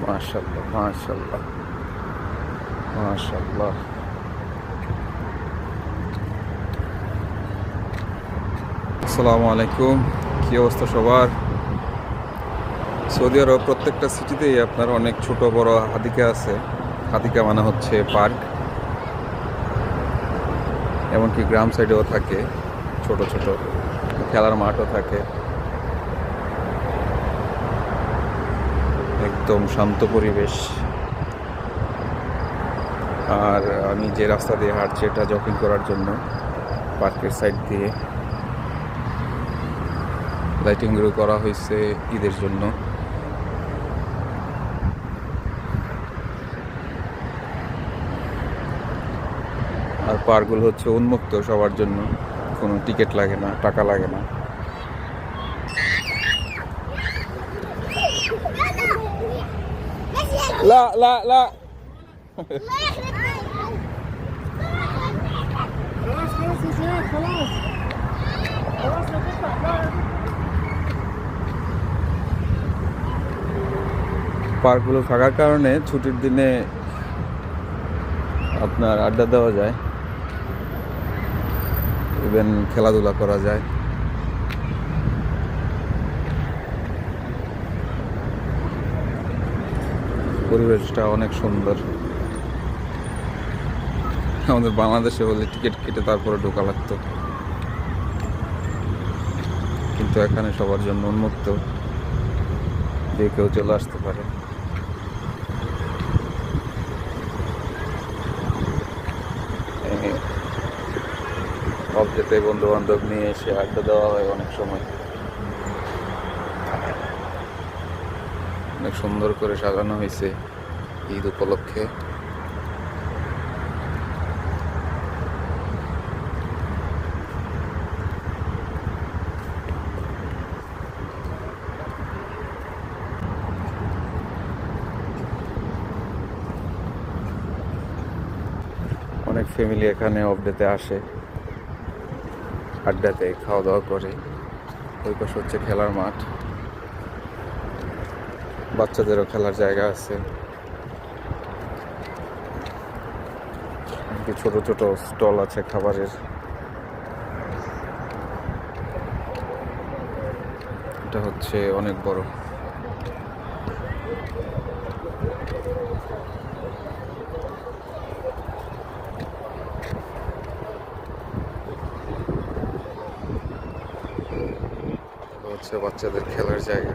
মাশাআল্লাহ, মাশাআল্লাহ, মাশাআল্লাহ। আসসালামু আলাইকুম। কি অবস্থা সবার? সৌদি আরব প্রত্যেকটা সিটিতেই আপনার অনেক ছোট বড় হাদিকা আছে। হাদিকা মানে হচ্ছে পার্ক। এমনকি গ্রাম সাইডেও থাকে ছোট ছোট খেলার মাঠও থাকে। একদম শান্ত পরিবেশ। আর আমি যে রাস্তা দিয়ে হাঁটছি এটা জগিং করার জন্য, পার্কের সাইড দিয়ে লাইটিংগুলো করা হয়েছে ঈদের জন্য। আর পার্কগুলো হচ্ছে উন্মুক্ত সবার জন্য, কোনো টিকিট লাগে না, টাকা লাগে না। লা লা লা خلاص خلاص يا زياد خلاص خلاص يا قطع পার্কগুলো থাকার কারণে ছুটির দিনে আপনার আড্ডা দেওয়া যায়, ইভেন খেলাধুলা করা যায়। পরিবেশটা অনেক সুন্দর। আমাদের বাংলাদেশে হলে টিকিট কেটে তারপরে ঢোকা লাগতো, কিন্তু এখানে সবার জন্য উন্মুক্ত, যে কেউ চলে আসতে পারে। সব যেতে বন্ধু বান্ধব নিয়ে এসে আড্ডা দেওয়া হয় অনেক সময়। অনেক সুন্দর করে সাজানো হয়েছে ঈদ উপলক্ষে। অনেক ফ্যামিলি এখানে অফ ডেতে আসে, আড্ডাতে খাওয়া দাওয়া করে। ওই পাশে হচ্ছে খেলার মাঠ, বাচ্চাদেরও খেলার জায়গা আছে। ছোট ছোট স্টল আছে খাবারের। এটা হচ্ছে অনেক বড়। হচ্ছে বাচ্চাদের খেলার জায়গা।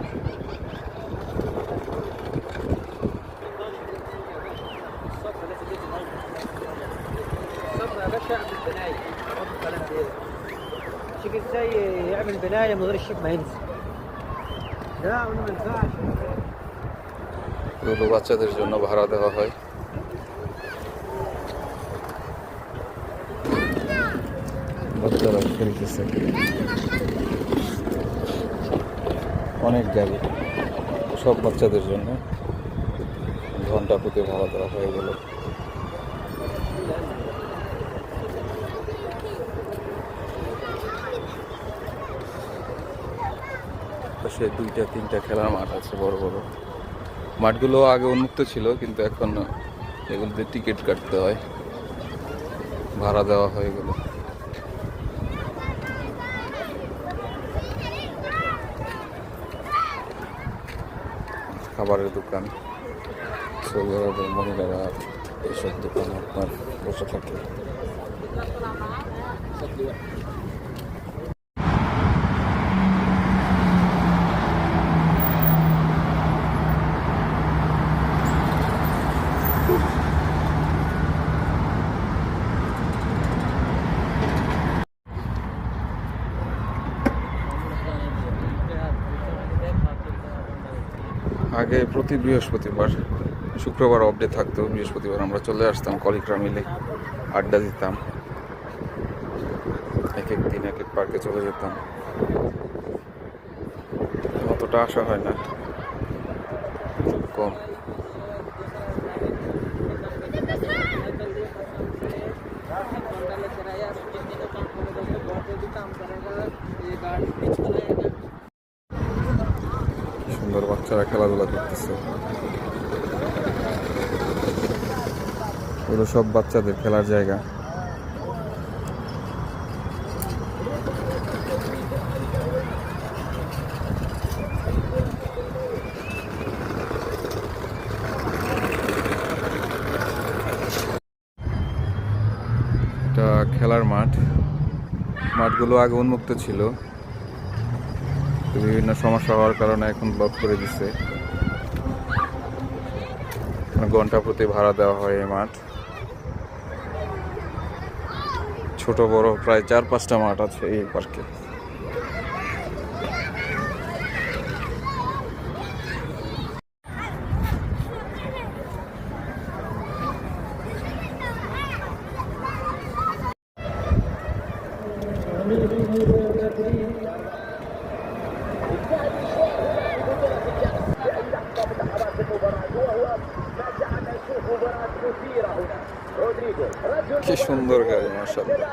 الشيك ازاي يعمل بنايه من غير الشيك ما ينزل لا ما ينفعش এগুলো বাচ্চাদের জন্য ভাড়া দেওয়া হয়। বাচ্চারা খেলতেছে, অনেক গাড়ি, সব বাচ্চাদের জন্য ঘন্টা প্রতি ভাড়া দেওয়া হয় এগুলো। পাশে দুইটা তিনটা খেলার মাঠ আছে বড় বড়। মাঠগুলো আগে উন্মুক্ত ছিল, কিন্তু এখন এগুলোতে টিকিট কাটতে হয়, ভাড়া দেওয়া হয় এগুলো। খাবারের দোকান, সৌদি আরবের মহিলারা এইসব দোকানে আপনার বসে থাকে। আগে প্রতি বৃহস্পতিবার, শুক্রবার অফ ডে থাকতো, বৃহস্পতিবার আমরা চলে আসতাম কলিগরা মিলে, আড্ডা দিতাম, এক এক দিন এক এক পার্কে চলে যেতাম। অতটা আসা হয় না, কম। সুন্দর বাচ্চারা খেলাধুলা করতেছে। এগুলো সব বাচ্চাদের খেলার জায়গা। এটা খেলার মাঠ। মাঠগুলো আগে উন্মুক্ত ছিল, বিভিন্ন সমস্যা হওয়ার কারণে এখন ব্লক করে দিচ্ছে। ঘন্টা প্রতি ভাড়া দেওয়া হয় এই মাঠ। ছোট বড় প্রায় 4-5টা মাঠ আছে এই পার্কে। কি সুন্দর গাড়ি, মাশাআল্লাহ।